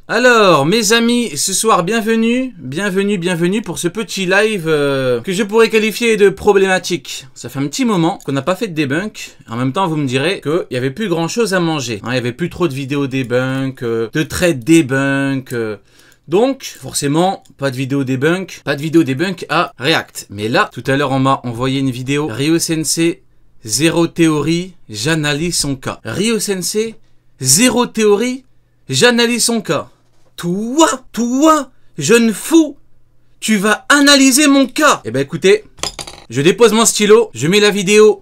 Alors, mes amis, ce soir, bienvenue pour ce petit live que je pourrais qualifier de problématique. Ça fait un petit moment qu'on n'a pas fait de debunk. En même temps, vous me direz qu'il n'y avait plus grand chose à manger. Il n'y avait plus trop de vidéos debunk, de trades debunk. Donc, forcément, pas de vidéo debunk à React. Mais là, tout à l'heure, on m'a envoyé une vidéo. Ryo Sensei, zéro théorie, j'analyse son cas. Ryo Sensei, zéro théorie, j'analyse son cas. Toi, jeune fou, tu vas analyser mon cas. Eh ben écoutez, je dépose mon stylo, je mets la vidéo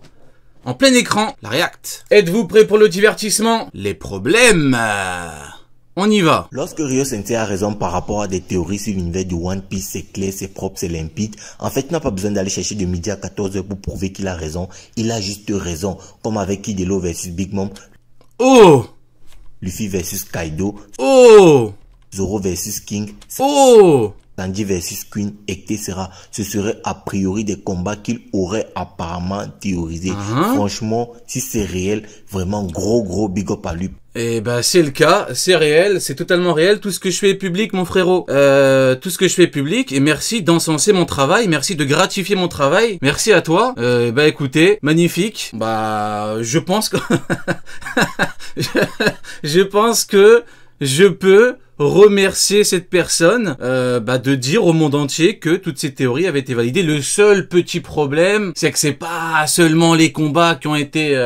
en plein écran, la React. Êtes-vous prêts pour le divertissement? Les problèmes, on y va. Lorsque Ryo Sensei a raison par rapport à des théories sur l'univers du One Piece, c'est clair, c'est propre, c'est limpide. En fait, il n'a pas besoin d'aller chercher de midi à 14h pour prouver qu'il a raison. Il a juste raison, comme avec Kidelo versus Big Mom. Oh! Luffy versus Kaido. Oh! Zoro versus King. Oh! Sanji versus Queen, etc. Ce serait a priori des combats qu'il aurait apparemment théorisés. Franchement, si c'est réel, vraiment gros big up à lui. Eh ben c'est le cas, c'est réel, c'est totalement réel. Tout ce que je fais est public, mon frérot. Tout ce que je fais est public. Et merci d'encenser mon travail, merci de gratifier mon travail. Merci à toi. Bah écoutez, magnifique. Bah je pense que je pense que je peux remercier cette personne de dire au monde entier que toutes ces théories avaient été validées. Le seul petit problème, c'est que c'est pas seulement les combats qui ont été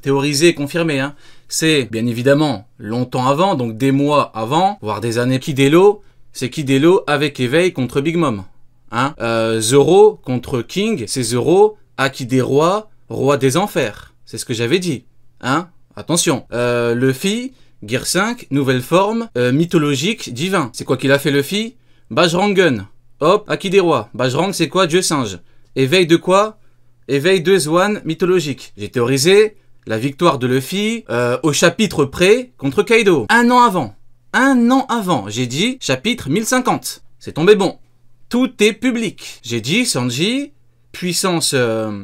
théorisés, confirmés, hein. C'est bien évidemment longtemps avant, donc des mois avant, voire des années. Kidelo, c'est Kidelo avec éveil contre Big Mom, hein. Zoro contre King, c'est Zoro, Haki des rois, roi des enfers. C'est ce que j'avais dit, hein. Attention. Luffy, Gear 5, nouvelle forme, mythologique, divin. C'est quoi qu'il a fait Luffy? Bajrangun. Hop, Haki des rois. Bajrang, c'est quoi? Dieu singe. Éveil de quoi? Éveil de Zoan, mythologique. J'ai théorisé la victoire de Luffy au chapitre près contre Kaido. Un an avant, j'ai dit chapitre 1050. C'est tombé bon. Tout est public. J'ai dit Sanji, puissance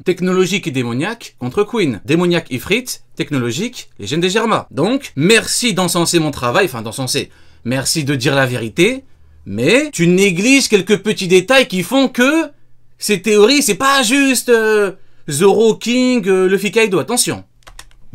technologique et démoniaque contre Queen. Démoniaque Ifrit, technologique, légende des Germains. Donc, merci d'encenser mon travail, enfin d'encenser. Merci de dire la vérité, mais tu négliges quelques petits détails qui font que ces théories, c'est pas juste Zoro, King, Luffy, Kaido, attention.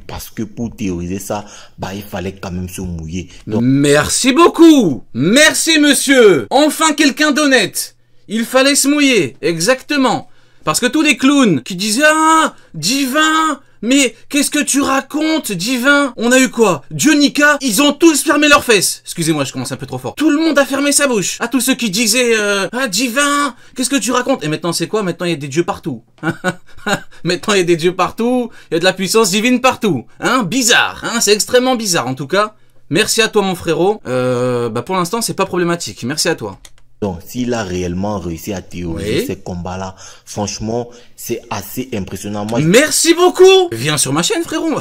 Parce que pour théoriser ça, il fallait quand même se mouiller. Donc... Merci beaucoup. Merci monsieur. Enfin quelqu'un d'honnête. Il fallait se mouiller, exactement. Parce que tous les clowns qui disaient « Ah, divin, mais qu'est-ce que tu racontes, divin ?» On a eu quoi? Dieu Nika, ils ont tous fermé leurs fesses. Excusez-moi, je commence un peu trop fort. Tout le monde a fermé sa bouche. À tous ceux qui disaient « Ah, divin, qu'est-ce que tu racontes ?» Et maintenant, c'est quoi? Maintenant, il y a des dieux partout. Maintenant, il y a des dieux partout. Il y a de la puissance divine partout. Hein? Bizarre. Hein? C'est extrêmement bizarre, en tout cas. Merci à toi, mon frérot. Pour l'instant, c'est pas problématique. Merci à toi. Donc, s'il a réellement réussi à théoriser ces combats-là, franchement, c'est assez impressionnant. Moi, merci beaucoup. Viens sur ma chaîne, frérot.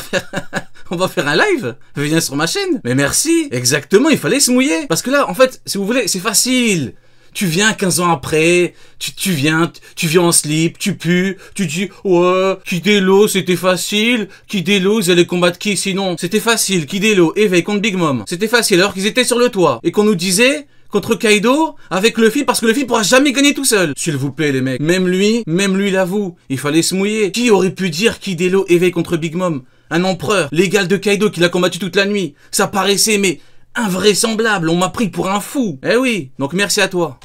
On va faire un live. Viens sur ma chaîne. Mais merci. Exactement, il fallait se mouiller. Parce que là, en fait, si vous voulez, c'est facile. Tu viens 15 ans après, tu viens en slip, tu pues, tu dis « Ouais, Kidelo, c'était facile. Kidelo, ils allaient combattre qui sinon? C'était facile. Kidelo, éveil contre Big Mom. C'était facile alors qu'ils étaient sur le toit. Et qu'on nous disait... contre Kaido, avec Luffy, parce que Luffy pourra jamais gagner tout seul. S'il vous plaît, les mecs. Même lui, l'avoue. Il fallait se mouiller. Qui aurait pu dire Kidelo éveille contre Big Mom? Un empereur, l'égal de Kaido, qui l'a combattu toute la nuit. Ça paraissait, mais invraisemblable. On m'a pris pour un fou. Eh oui. Donc merci à toi.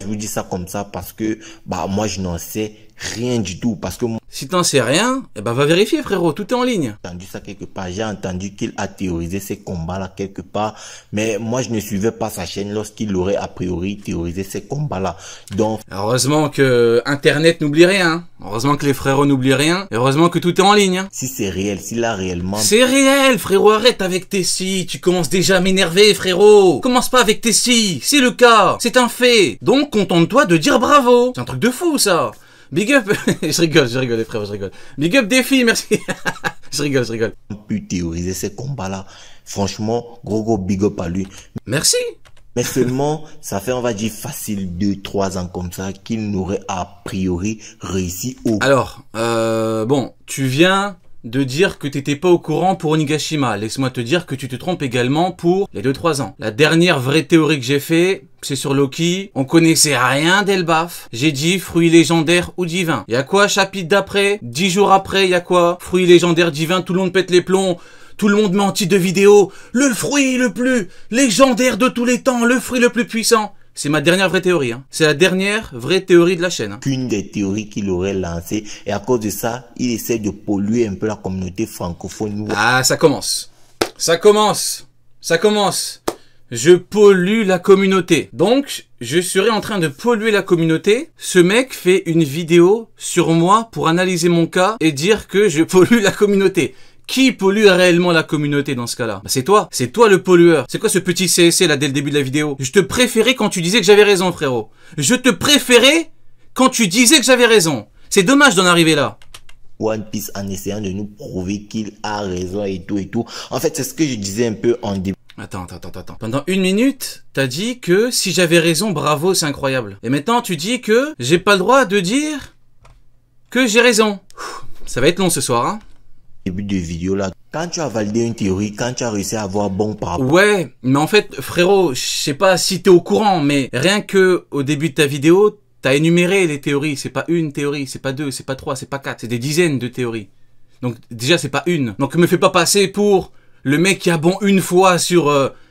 Je vous dis ça comme ça parce que, moi, je n'en sais rien du tout. Parce que si t'en sais rien, va vérifier, frérot. Tout est en ligne. J'ai entendu ça quelque part. J'ai entendu qu'il a théorisé ces combats-là quelque part. Mais moi, je ne suivais pas sa chaîne lorsqu'il aurait a priori théorisé ces combats-là. Donc, heureusement que Internet n'oublie rien. Heureusement que les frérots n'oublient rien. Et heureusement que tout est en ligne. Si c'est réel, s'il a réellement... C'est réel, frérot. Arrête avec tes si. Tu commences déjà à m'énerver, frérot. Commence pas avec tes si. C'est le cas. C'est un fait. Donc, contente-toi de dire bravo. C'est un truc de fou, ça. Big up. je rigole les frères, je rigole. Big up défi, merci. je rigole. On peut théoriser ces combats-là. Franchement, gros big up à lui. Merci. Mais seulement, ça fait, on va dire, facile 2-3 ans comme ça qu'il n'aurait a priori réussi au... Alors, bon, tu viens de dire que t'étais pas au courant pour Onigashima. Laisse-moi te dire que tu te trompes également pour les 2-3 ans. La dernière vraie théorie que j'ai fait, c'est sur Loki. On connaissait rien d'Elbaf. J'ai dit fruits légendaires ou divins. Y a quoi chapitre d'après? 10 jours après, y a quoi? Fruits légendaires divins, tout le monde pète les plombs. Tout le monde met en titre de vidéo. Le fruit le plus légendaire de tous les temps. Le fruit le plus puissant. C'est ma dernière vraie théorie. Hein. C'est la dernière vraie théorie de la chaîne. Hein. Qu'une des théories qu'il aurait lancées. Et à cause de ça, il essaie de polluer un peu la communauté francophone. Ah, ça commence. Ça commence. Ça commence. Je pollue la communauté. Donc, je serais en train de polluer la communauté. Ce mec fait une vidéo sur moi pour analyser mon cas et dire que je pollue la communauté. Qui pollue réellement la communauté dans ce cas-là? Bah, c'est toi le pollueur. C'est quoi ce petit CSC là dès le début de la vidéo? Je te préférais quand tu disais que j'avais raison, frérot. Je te préférais quand tu disais que j'avais raison. C'est dommage d'en arriver là. One Piece en essayant de nous prouver qu'il a raison et tout et tout. En fait, c'est ce que je disais un peu en début. Attends. Pendant 1 minute, t'as dit que si j'avais raison, bravo, c'est incroyable. Et maintenant, tu dis que j'ai pas le droit de dire que j'ai raison. Ça va être long ce soir, hein. Début de vidéo là, quand tu as validé une théorie, quand tu as réussi à avoir bon par rapport. Ouais, mais en fait, frérot, je sais pas si t'es au courant, mais rien que au début de ta vidéo, t'as énuméré les théories. C'est pas une théorie, c'est pas 2, c'est pas 3, c'est pas 4, c'est des dizaines de théories. Donc déjà, c'est pas une. Donc me fais pas passer pour le mec qui a bon une fois sur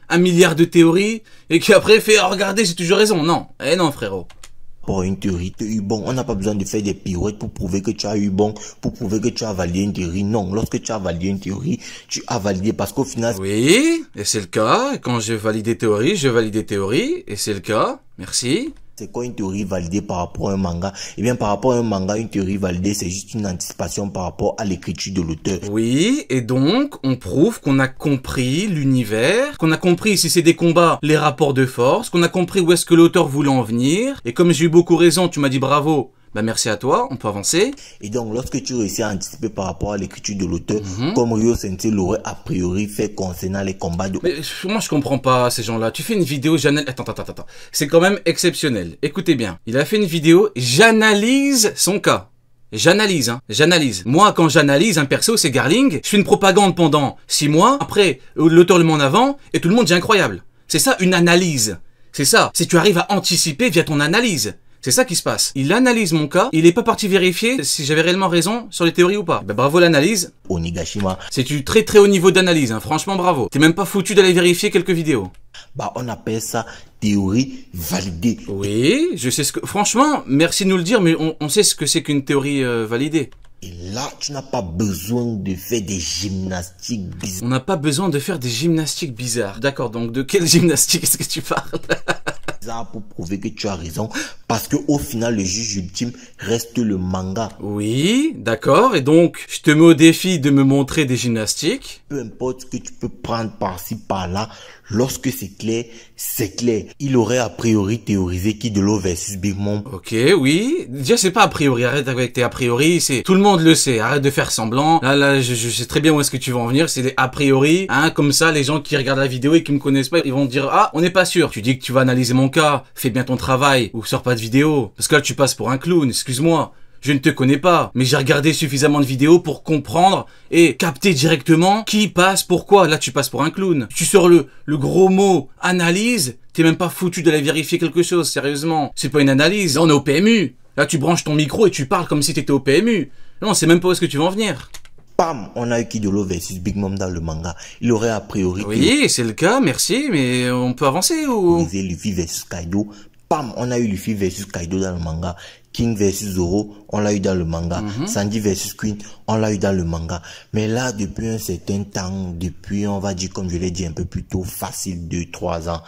1 milliard de théories et qui après fait oh, regardez, j'ai toujours raison. Non, non, frérot. Pour une théorie, tu as eu bon. On n'a pas besoin de faire des pirouettes pour prouver que tu as eu bon, pour prouver que tu as validé une théorie. Non, lorsque tu as validé une théorie, tu as validé parce qu'au final... Oui, et c'est le cas. Quand je valide des théories, je valide des théories, et c'est le cas. Merci. C'est quoi une théorie validée par rapport à un manga? Eh bien, par rapport à un manga, une théorie validée, c'est juste une anticipation par rapport à l'écriture de l'auteur. Oui, et donc, on prouve qu'on a compris l'univers, qu'on a compris si c'est des combats, les rapports de force, qu'on a compris où est-ce que l'auteur voulait en venir. Et comme j'ai eu beaucoup raison, tu m'as dit bravo. Bah merci à toi, on peut avancer. Et donc, lorsque tu réussis à anticiper par rapport à l'écriture de l'auteur, comme Ryo Sensei l'aurait a priori fait concernant les combats de... Mais moi, je comprends pas ces gens-là. Tu fais une vidéo, j'analyse... Attends. C'est quand même exceptionnel. Écoutez bien. Il a fait une vidéo, j'analyse son cas. J'analyse, hein. J'analyse. Moi, quand j'analyse un perso, c'est Garling. Je fais une propagande pendant 6 mois. Après, l'auteur le met en avant et tout le monde dit incroyable. C'est ça, une analyse. C'est ça. Si tu arrives à anticiper via ton analyse. C'est ça qui se passe. Il analyse mon cas, il est pas parti vérifier si j'avais réellement raison sur les théories ou pas. Ben bravo l'analyse. Onigashima. C'est du très haut niveau d'analyse, hein. Franchement bravo. T'es même pas foutu d'aller vérifier quelques vidéos. Bah on appelle ça théorie validée. Oui, je sais ce que... Franchement, merci de nous le dire, mais on sait ce que c'est qu'une théorie validée. Et là, tu n'as pas besoin de faire des gymnastiques bizarres. On n'a pas besoin de faire des gymnastiques bizarres. D'accord, donc de quelle gymnastique est-ce que tu parles? Pour prouver que tu as raison, parce que au final le juge ultime reste le manga. Oui, d'accord, et donc je te mets au défi de me montrer des gymnastiques. Peu importe ce que tu peux prendre par-ci par-là, lorsque c'est clair, c'est clair. Il aurait a priori théorisé Kidelo versus Big Mom. Ok, oui. Déjà c'est pas a priori, arrête avec tes a priori, c'est tout le monde le sait, arrête de faire semblant. Là, je sais très bien où est-ce que tu vas en venir, c'est des a priori, hein, comme ça les gens qui regardent la vidéo et qui me connaissent pas, ils vont dire ah, on n'est pas sûr. Tu dis que tu vas analyser mon cas, fais bien ton travail ou sors pas de vidéo parce que là tu passes pour un clown, excuse-moi. Je ne te connais pas, mais j'ai regardé suffisamment de vidéos pour comprendre et capter directement qui passe pourquoi. Là, tu passes pour un clown. Tu sors le gros mot analyse, t'es même pas foutu d'aller vérifier quelque chose, sérieusement. C'est pas une analyse, là, on est au PMU. Là, tu branches ton micro et tu parles comme si t'étais au PMU. Non, c'est même pas où est-ce que tu vas en venir. Pam, on a eu Kidelo versus Big Mom dans le manga. Il aurait a priori... Oui, c'est le cas, merci, mais on peut avancer ou... Luffy versus Kaido. Pam, on a eu Luffy versus Kaido dans le manga. King versus Zoro, on l'a eu dans le manga. Sandy versus Queen, on l'a eu dans le manga. Mais là, depuis un certain temps, depuis, on va dire, comme je l'ai dit un peu plus tôt, facile 2-3 ans.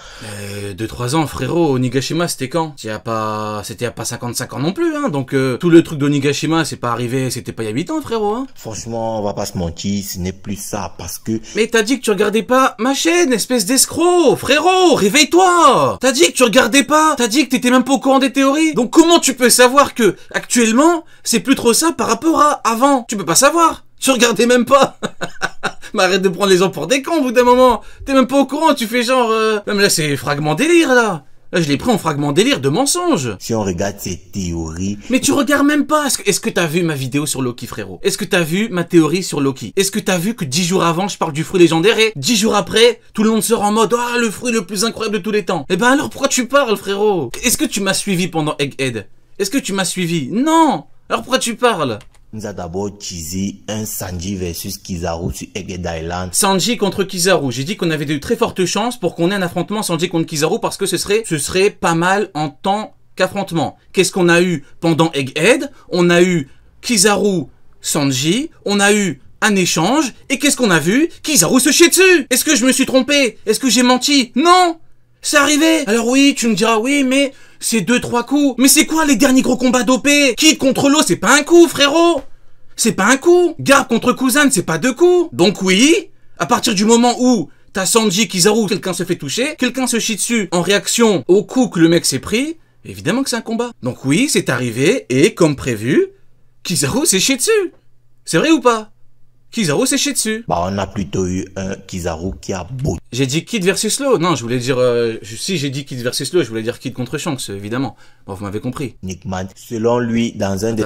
2-3 ans, frérot. Onigashima, c'était quand? C'était il y a pas 55 ans non plus, hein. Donc, tout le truc d'Onigashima, c'est pas arrivé, c'était pas il y a 8 ans, frérot, hein. Franchement, on va pas se mentir, ce n'est plus ça, parce que... Mais t'as dit que tu regardais pas ma chaîne, espèce d'escroc! Frérot, réveille-toi! T'as dit que tu regardais pas! T'as dit que t'étais même pas au courant des théories! Donc, comment tu peux savoir que actuellement c'est plus trop ça par rapport à avant? Tu peux pas savoir, tu regardais même pas. Mais arrête de prendre les gens pour des cons au bout d'un moment. T'es même pas au courant, tu fais genre même là c'est fragment délire là. Là, je l'ai pris en fragment délire de mensonge. Si on regarde ces théories... Mais tu regardes même pas. Est-ce que t'as vu ma vidéo sur Loki, frérot? Est-ce que t'as vu ma théorie sur Loki? Est-ce que t'as vu que 10 jours avant, je parle du fruit légendaire et 10 jours après, tout le monde sort en mode « Ah, le fruit le plus incroyable de tous les temps ». Eh ben alors, pourquoi tu parles, frérot? Est-ce que tu m'as suivi pendant Egghead? Est-ce que tu m'as suivi? Non. Alors pourquoi tu parles? Il nous a d'abord teasé un Sanji versus Kizaru sur Egghead Island. Sanji contre Kizaru. J'ai dit qu'on avait de très fortes chances pour qu'on ait un affrontement Sanji contre Kizaru parce que ce serait pas mal en tant qu'affrontement. Qu'est-ce qu'on a eu pendant Egghead? On a eu Kizaru, Sanji, on a eu un échange, et qu'est-ce qu'on a vu? Kizaru se chie dessus! Est-ce que je me suis trompé? Est-ce que j'ai menti? Non! C'est arrivé! Alors oui, tu me diras, oui, mais c'est 2-3 coups. Mais c'est quoi les derniers gros combats d'OP? Kid contre l'eau, c'est pas un coup, frérot! C'est pas un coup! Garp contre Kuzan, c'est pas 2 coups! Donc oui, à partir du moment où t'as Sanji, Kizaru, quelqu'un se fait toucher, quelqu'un se chie dessus en réaction au coup que le mec s'est pris, évidemment que c'est un combat. Donc oui, c'est arrivé, et comme prévu, Kizaru s'est chié dessus. C'est vrai ou pas? Kizaru s'est chié dessus. Bah, on a plutôt eu un Kizaru qui a beau. J'ai dit Kid versus Law. Non, je voulais dire... si j'ai dit Kid versus Law, je voulais dire Kid contre Shanks, évidemment. Bon, vous m'avez compris. Nickman, selon lui, dans un des...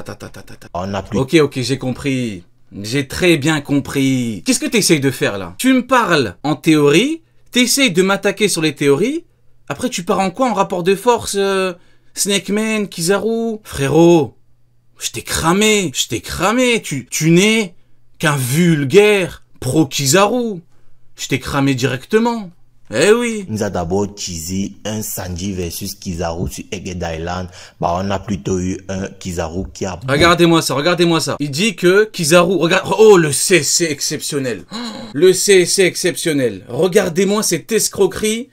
On a plus... Ok, j'ai compris. J'ai très bien compris. Qu'est-ce que t'essayes de faire, là? Tu me parles en théorie, t'essayes de m'attaquer sur les théories, après tu pars en quoi? En rapport de force Snake Man, Kizaru? Frérot, je t'ai cramé. Tu n'es qu'un vulgaire pro-Kizaru. Je t'ai cramé directement. Eh oui. Il nous a d'abord teasé un Sanji versus Kizaru sur Egghead Island. Bah, on a plutôt eu un Kizaru qui a... Regardez-moi ça. Il dit que Kizaru... Regarde... Oh, le C, c'est exceptionnel. Le C, c'est exceptionnel. Regardez-moi cette escroquerie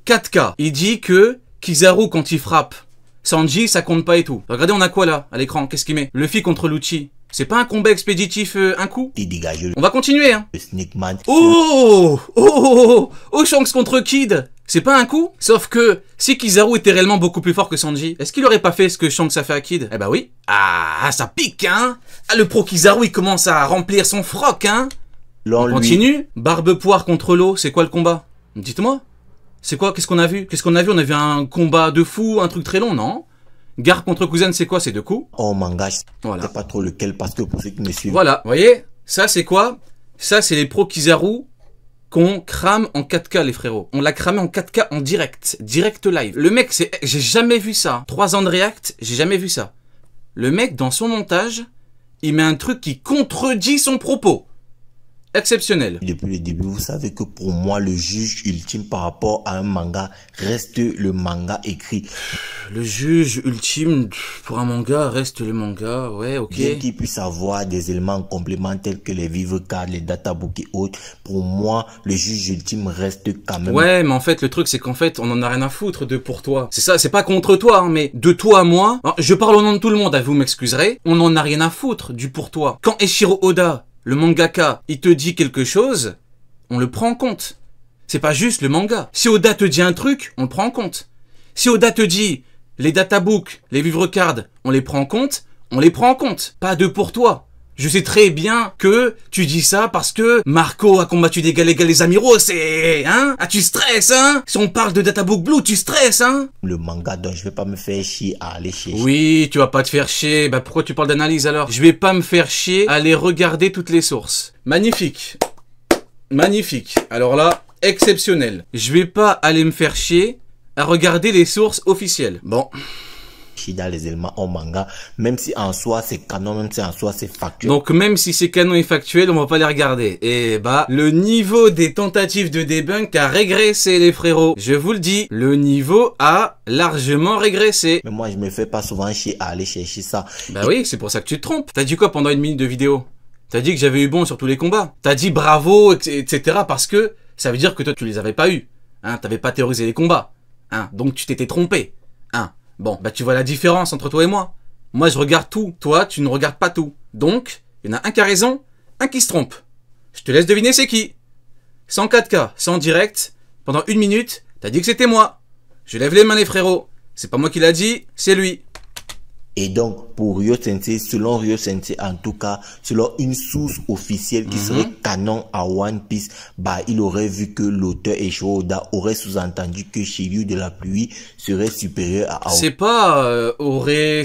4K. Il dit que Kizaru, quand il frappe Sanji, ça compte pas et tout. Regardez, on a quoi là, à l'écran? Qu'est-ce qu'il met? Luffy contre Lucci. C'est pas un combat expéditif un coup? On va continuer, hein. Oh, Shanks contre Kid. C'est pas un coup? Sauf que, si Kizaru était réellement beaucoup plus fort que Sanji, est-ce qu'il aurait pas fait ce que Shanks a fait à Kid? Eh bah oui. Ah, ça pique, hein. Ah, le pro Kizaru, il commence à remplir son froc, hein. On continue. Barbe Poire contre l'eau, c'est quoi le combat? Dites-moi. C'est quoi? Qu'est-ce qu'on a vu? On a vu un combat de fou, un truc très long, non? Garp contre Kuzan, c'est quoi? C'est 2 coups? Oh manga, voilà. Je sais pas trop lequel parce que pour ceux qui me suivent. Voilà, vous voyez? Ça, c'est quoi? Ça, c'est les pros Kizaru qu'on crame en 4K, les frérots. On l'a cramé en 4K en direct live. Le mec, j'ai jamais vu ça. 3 ans de React, j'ai jamais vu ça. Le mec, dans son montage, il met un truc qui contredit son propos. Exceptionnel. Depuis le début, vous savez que pour moi, le juge ultime par rapport à un manga reste le manga écrit. Le juge ultime pour un manga reste le manga, ouais, ok. Bien qu'il puisse avoir des éléments complémentaires que les vive cards, les databooks et autres, pour moi, le juge ultime reste quand même... Ouais, mais en fait, le truc, c'est qu'en fait, on en a rien à foutre de pour toi. C'est ça, c'est pas contre toi, hein, mais de toi à moi, alors, je parle au nom de tout le monde, vous m'excuserez, on en a rien à foutre du pour toi. Quand Eiichiro Oda, le mangaka, il te dit quelque chose, on le prend en compte. C'est pas juste le manga. Si Oda te dit un truc, on le prend en compte. Si Oda te dit les databooks, les vivre cards, on les prend en compte, on les prend en compte. Pas de pour toi. Je sais très bien que tu dis ça parce que Marco a combattu d'égal égal les Amiraux, c'est... Hein? Ah, tu stresses, hein? Si on parle de Databook Blue, tu stresses, hein? Le manga, donc je vais pas me faire chier à aller chercher. Oui, tu vas pas te faire chier. Bah pourquoi tu parles d'analyse alors? Je vais pas me faire chier à aller regarder toutes les sources. Magnifique. Magnifique. Alors là, exceptionnel. Je vais pas aller me faire chier à regarder les sources officielles. Bon... dans les éléments en manga, même si en soi c'est canon, même si en soi c'est factuel. Donc même si c'est canon et factuel, on va pas les regarder. Et bah, le niveau des tentatives de debunk a régressé, les frérots. Je vous le dis, le niveau a largement régressé. Mais moi je me fais pas souvent chier à aller chercher ça. Bah oui, c'est pour ça que tu te trompes. T'as dit quoi pendant 1 minute de vidéo? T'as dit que j'avais eu bon sur tous les combats. T'as dit bravo, etc. parce que ça veut dire que toi tu les avais pas eu. Hein, t'avais pas théorisé les combats. Hein, donc tu t'étais trompé. Hein. Bon, bah tu vois la différence entre toi et moi. Moi, je regarde tout. Toi, tu ne regardes pas tout. Donc, il y en a un qui a raison, un qui se trompe. Je te laisse deviner c'est qui. Sans 4K, sans direct, pendant 1 minute, t'as dit que c'était moi. Je lève les mains les frérots. C'est pas moi qui l'a dit, c'est lui. Et donc, pour Ryo Sensei, selon Ryo Sensei, en tout cas, selon une source officielle qui serait canon à One Piece, bah, il aurait vu que l'auteur Eiichiro Oda aurait sous-entendu que Shiryu de la pluie serait supérieur à Aokiji. C'est pas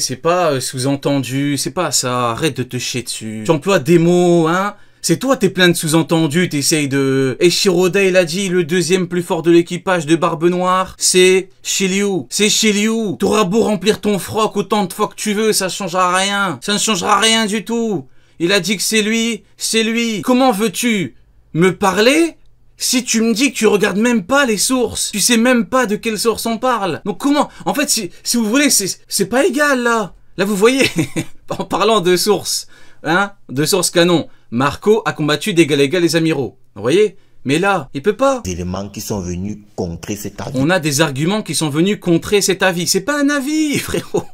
c'est pas sous-entendu, c'est pas ça, arrête de te chier dessus. Tu emploies des mots, hein. C'est toi, t'es plein de sous-entendus, t'essayes de... Eiichiro Oda, il a dit, le deuxième plus fort de l'équipage de Barbe Noire, c'est Shiryu. C'est Shiryu. T'auras beau remplir ton froc autant de fois que tu veux, ça changera rien. Ça ne changera rien du tout. Il a dit que c'est lui, c'est lui. Comment veux-tu me parler si tu me dis que tu regardes même pas les sources? Tu sais même pas de quelle source on parle. Donc comment? En fait, si vous voulez, c'est pas égal, là. Là, vous voyez, en parlant de sources, hein, de sources canon, Marco a combattu d'égal à égal les amiraux. Vous voyez? Mais là, il peut pas. Des éléments qui sont venus contrer cet avis. On a des arguments qui sont venus contrer cet avis. C'est pas un avis, frérot.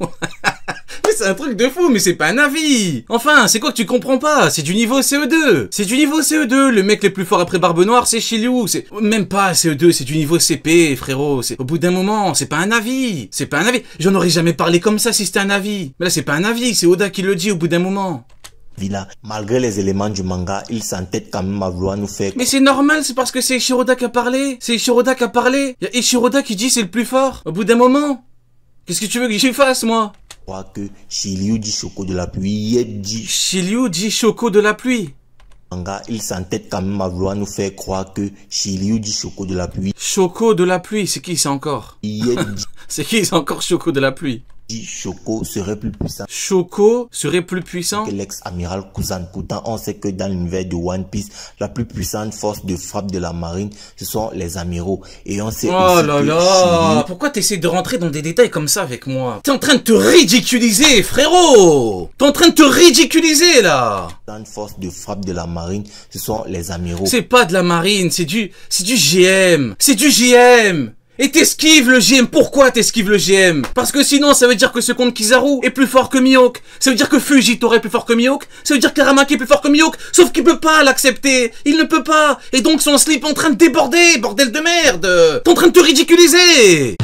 C'est un truc de fou, mais c'est pas un avis. Enfin, c'est quoi que tu comprends pas? C'est du niveau CE2. C'est du niveau CE2. Le mec le plus fort après Barbe Noire, c'est Shiryu. C'est même pas CE2, c'est du niveau CP, frérot. C'est au bout d'un moment, c'est pas un avis. C'est pas un avis. J'en aurais jamais parlé comme ça si c'était un avis. Mais là, c'est pas un avis. C'est Oda qui le dit au bout d'un moment. Là, malgré les éléments du manga, il s'entête quand même à vouloir nous faire... Mais c'est normal, c'est parce que c'est Eiichiro Oda qui a parlé. C'est Eiichiro Oda qui a parlé. Il y a Eiichiro Oda qui dit c'est le plus fort. Au bout d'un moment. Qu'est-ce que tu veux que j'y fasse, moi? Que Shiryu dit Choco de la pluie, dit... Shiryu dit Choco de la pluie. Manga, il s'entête quand même à vouloir nous faire croire que Shiryu dit Choco de la pluie. Choco de la pluie, c'est qui ça encore? C'est qui ça encore Choco de la pluie? Choco serait plus puissant. Choco serait plus puissant que l'ex-amiral Kuzan. Pourtant, on sait que dans l'univers de One Piece, la plus puissante force de frappe de la marine, ce sont les amiraux. Et on sait oh là là, pourquoi t'essaies de rentrer dans des détails comme ça avec moi? T'es en train de te ridiculiser, frérot. T'es en train de te ridiculiser, là. La force de frappe de la marine, ce sont les amiraux. C'est pas de la marine, c'est du GM. C'est du GM. Et t'esquives le GM. Pourquoi t'esquives le GM? Parce que sinon, ça veut dire que ce compte Kizaru est plus fort que Mihawk. Ça veut dire que Fujitora est plus fort que Mihawk. Ça veut dire qu'Aramaki est plus fort que Mihawk. Sauf qu'il peut pas l'accepter. Il ne peut pas. Et donc son slip est en train de déborder. Bordel de merde. T'es en train de te ridiculiser.